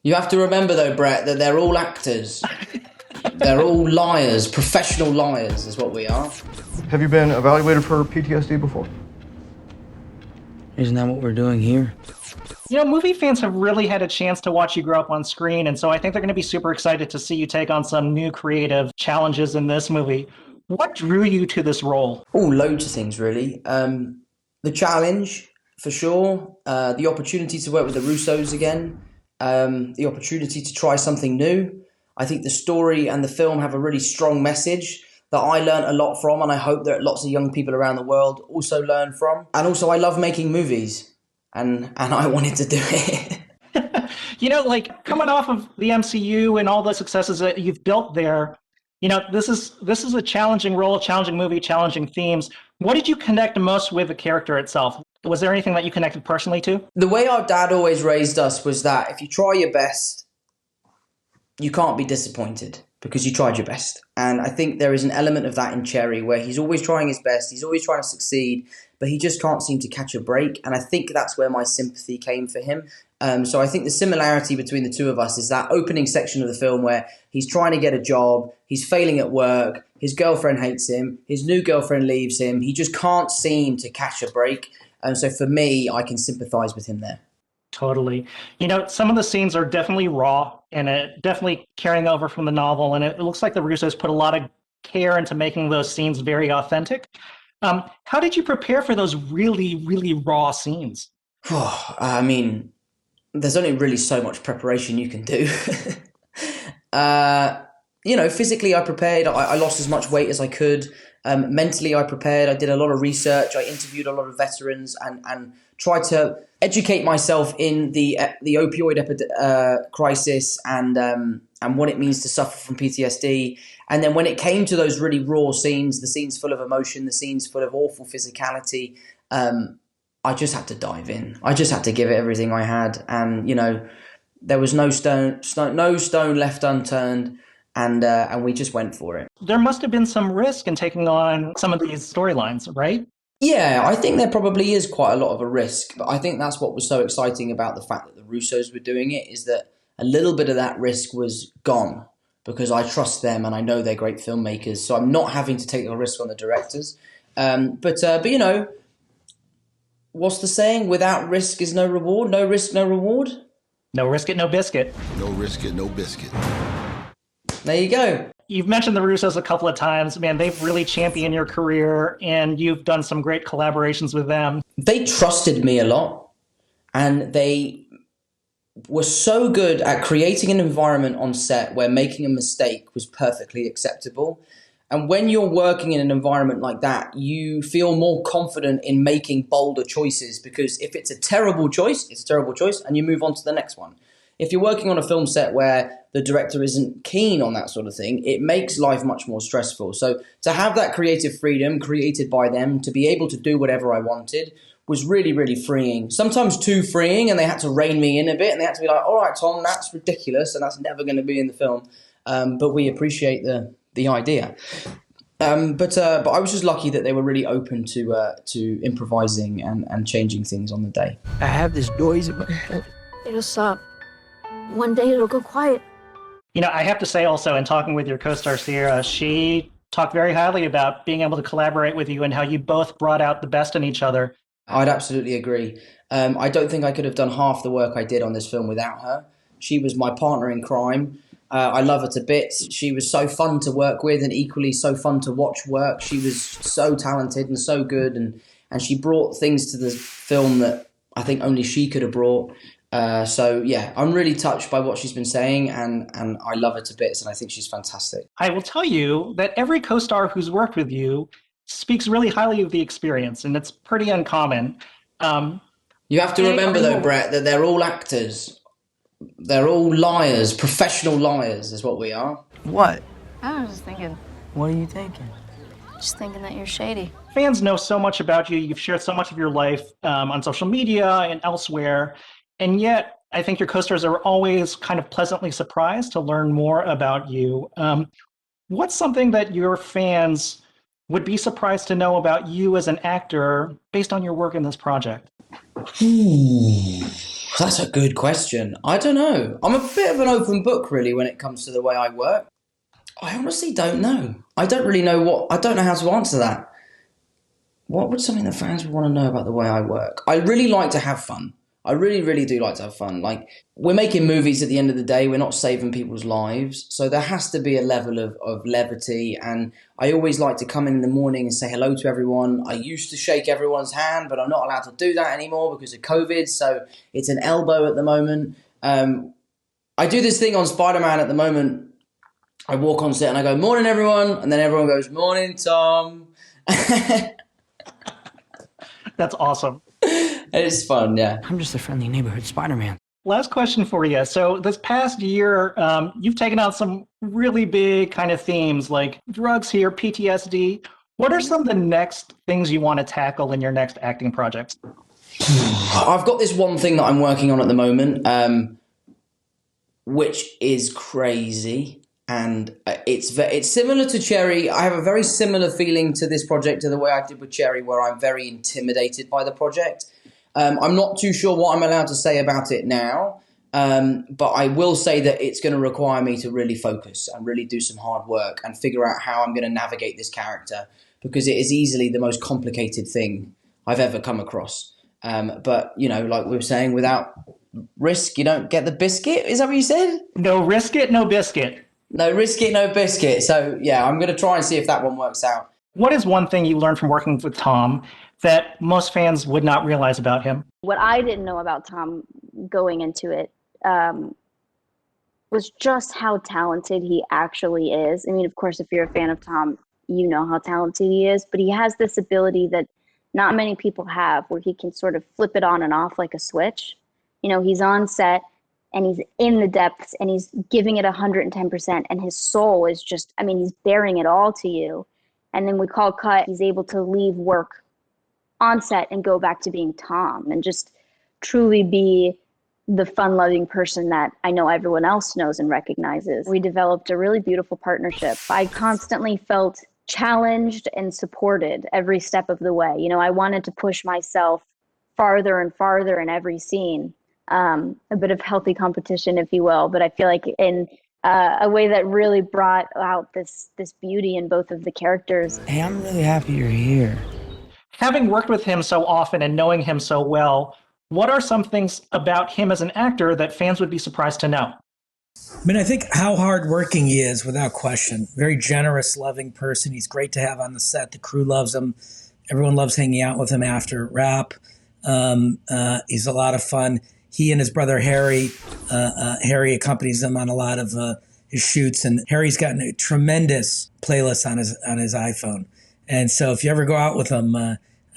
You have to remember, though, Brett, that they're all actors. They're all liars, professional liars is what we are. Have you been evaluated for PTSD before? Isn't that what we're doing here? You know, movie fans have really had a chance to watch you grow up on screen, and so I think they're going to be super excited to see you take on some new creative challenges in this movie. What drew you to this role? Oh, loads of things, really. The challenge, for sure. The opportunity to work with the Russos again. The opportunity to try something new. I think the story and the film have a really strong message that I learned a lot from, and I hope that lots of young people around the world also learn from. And also, I love making movies, and I wanted to do it. You know, like coming off of the MCU and all the successes that you've built there, you know, this is a challenging role, challenging movie, challenging themes. What did you connect most with the character itself? Was there anything that you connected personally to? The way our dad always raised us was that if you try your best, you can't be disappointed because you tried your best. And I think there is an element of that in Cherry where he's always trying his best, he's always trying to succeed, but he just can't seem to catch a break. And I think that's where my sympathy came for him. So I think the similarity between the two of us is that opening section of the film where he's trying to get a job, he's failing at work, his girlfriend hates him, his new girlfriend leaves him, he just can't seem to catch a break. And so for me, I can sympathize with him there. Totally. You know, some of the scenes are definitely raw and definitely carrying over from the novel. And it looks like the Russos put a lot of care into making those scenes very authentic. How did you prepare for those really, really raw scenes? I mean, there's only really so much preparation you can do. You know, physically I prepared. I lost as much weight as I could. Mentally I prepared. I did a lot of research. I interviewed a lot of veterans and tried to educate myself in the opioid crisis and what it means to suffer from PTSD. And then when it came to those really raw scenes, the scenes full of emotion, the scenes full of awful physicality, I just had to dive in. I just had to give it everything I had. And, you know, there was no stone left unturned. And we just went for it. There must have been some risk in taking on some of these storylines, right? Yeah, I think there probably is quite a lot of a risk. But I think that's what was so exciting about the fact that the Russos were doing it, is that a little bit of that risk was gone because I trust them and I know they're great filmmakers. So I'm not having to take the risk on the directors. But you know, what's the saying? Without risk is no reward. No risk, no reward. No risk it, no biscuit. No risk it, no biscuit. There you go. You've mentioned the Russos a couple of times. Man, they've really championed your career, and you've done some great collaborations with them. They trusted me a lot, and they were so good at creating an environment on set where making a mistake was perfectly acceptable. And when you're working in an environment like that, you feel more confident in making bolder choices, because if it's a terrible choice, it's a terrible choice, and you move on to the next one. If you're working on a film set where the director isn't keen on that sort of thing, it makes life much more stressful. So to have that creative freedom created by them, to be able to do whatever I wanted, was really, really freeing. Sometimes too freeing, and they had to rein me in a bit, and they had to be like, all right, Tom, that's ridiculous, and that's never going to be in the film. But we appreciate the idea. But I was just lucky that they were really open to improvising and changing things on the day. I have this noise in my head. It'll stop. One day it'll go quiet. You know, I have to say also, in talking with your co-star Ciara, she talked very highly about being able to collaborate with you and how you both brought out the best in each other. I'd absolutely agree. I don't think I could have done half the work I did on this film without her. She was my partner in crime. I love her to bits. She was so fun to work with and equally so fun to watch work. She was so talented and so good, and she brought things to the film that I think only she could have brought. So yeah, I'm really touched by what she's been saying, and I love her to bits, and I think she's fantastic. I will tell you that every co-star who's worked with you speaks really highly of the experience, and it's pretty uncommon. You have to remember though, Brett, that they're all actors. They're all liars, professional liars is what we are. What? I was just thinking. What are you thinking? Just thinking that you're shady. Fans know so much about you. You've shared so much of your life on social media and elsewhere. And yet, I think your co-stars are always kind of pleasantly surprised to learn more about you. What's something that your fans would be surprised to know about you as an actor based on your work in this project? That's a good question. I don't know. I'm a bit of an open book, really, when it comes to the way I work. I honestly don't know. I don't know how to answer that. What would something that fans would want to know about the way I work? I really like to have fun. I really, really do like to have fun. Like, we're making movies at the end of the day. We're not saving people's lives. So there has to be a level of levity. And I always like to come in the morning and say hello to everyone. I used to shake everyone's hand, but I'm not allowed to do that anymore because of COVID. So it's an elbow at the moment. I do this thing on Spider-Man at the moment. I walk on set and I go, morning, everyone. And then everyone goes, morning, Tom. That's awesome. It's fun, yeah. I'm just a friendly neighborhood Spider-Man. Last question for you. So this past year, you've taken out some really big kind of themes like drugs here, PTSD. What are some of the next things you want to tackle in your next acting projects? I've got this one thing that I'm working on at the moment, which is crazy. And it's similar to Cherry. I have a very similar feeling to this project to the way I did with Cherry, where I'm very intimidated by the project. I'm not too sure what I'm allowed to say about it now, but I will say that it's going to require me to really focus and really do some hard work and figure out how I'm going to navigate this character, because it is easily the most complicated thing I've ever come across. But, you know, like we were saying, without risk, you don't get the biscuit. Is that what you said? No risk it, no biscuit. No risk it, no biscuit. So, yeah, I'm going to try and see if that one works out. What is one thing you learned from working with Tom that most fans would not realize about him? What I didn't know about Tom going into it was just how talented he actually is. I mean, of course, if you're a fan of Tom, you know how talented he is, but he has this ability that not many people have, where he can sort of flip it on and off like a switch. You know, he's on set and he's in the depths and he's giving it 110%, and his soul is just, I mean, he's bearing it all to you. And then we call cut, he's able to leave work on set and go back to being Tom and just truly be the fun-loving person that I know everyone else knows and recognizes. We developed a really beautiful partnership. I constantly felt challenged and supported every step of the way. You know, I wanted to push myself farther and farther in every scene. A bit of healthy competition, if you will, but I feel like in a way that really brought out this beauty in both of the characters. Hey, I'm really happy you're here. Having worked with him so often and knowing him so well, what are some things about him as an actor that fans would be surprised to know? I mean, I think how hardworking he is, without question. Very generous, loving person. He's great to have on the set. The crew loves him. Everyone loves hanging out with him after rap. He's a lot of fun. He and his brother Harry accompanies him on a lot of his shoots, and Harry's gotten a tremendous playlist on his iPhone. And so if you ever go out with him,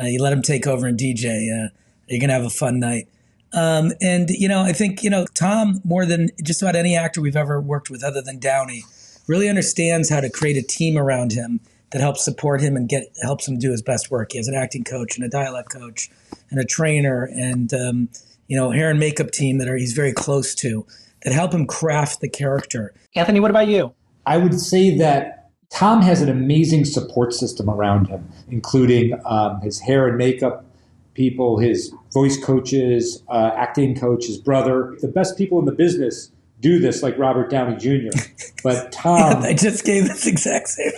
you let him take over and DJ, you're gonna have a fun night. And you know, I think, you know, Tom, more than just about any actor we've ever worked with other than Downey, really understands how to create a team around him that helps support him and helps him do his best work. He has an acting coach and a dialect coach and a trainer and you know, hair and makeup team that he's very close to, that help him craft the character. Anthony, what about you? I would say that Tom has an amazing support system around him, including his hair and makeup people, his voice coaches, acting coach, his brother. The best people in the business do this, like Robert Downey Jr. But Tom... I just gave this exact same...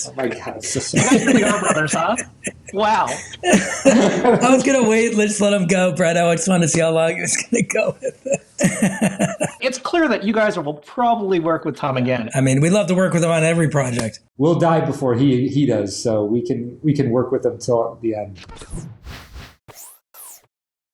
Oh my God. It's so We are brothers, huh? Wow. I was going to wait, let's let him go, Brett. I just wanted to see how long he was going to go with it. It's clear that you guys will probably work with Tom again. I mean, we love to work with him on every project. We'll die before he does, so we can work with him till the end.